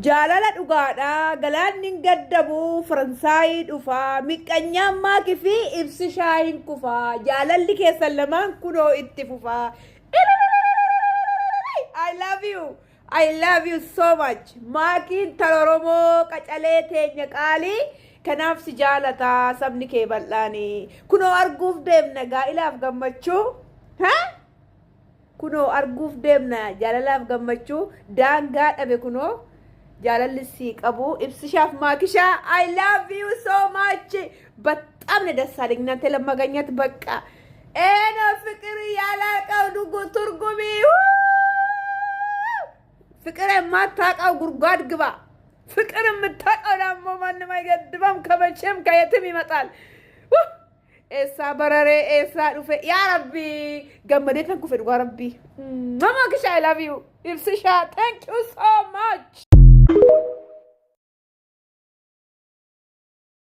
jaalala dhugaadha galaanni gaddabu Faransaayii dhufaa miqqanyammaa kifi ibsi shaayin kufaa jaalalli keessan lamaan kunoo itti fufaa I love you so much maakiin taloromo qacalee teenya qaalii kanaaf si jaalata sabni kee bal'aani kunoo arguuf deemna gaa'ilaaf gammachuu ha kunoo arguuf deemna jaalalaaf gammachuu daangaa dhabe kunoo jaalalli si qabu ibsishaaf maakisha I love you so much በጣም ነው ደስ አለኝ እናንተ ለማገኘት በቃ እኔ ፍቅር ያላቀው ዱጉ ትርጉሚ ፍቅር የማታውቀው ጉድጓድ ግባ ፍቅር የምታውቀው ደግሞ ማንም አይገድባም ከመቼም ከየትም ይመጣል ኤሳ በረሬ ኤሳ ዱፌ ያ ረቢ ገመዴ ተንኩፈ ዱጋ ረቢ ማማክሻ I love you ኢብስሻ thank you so much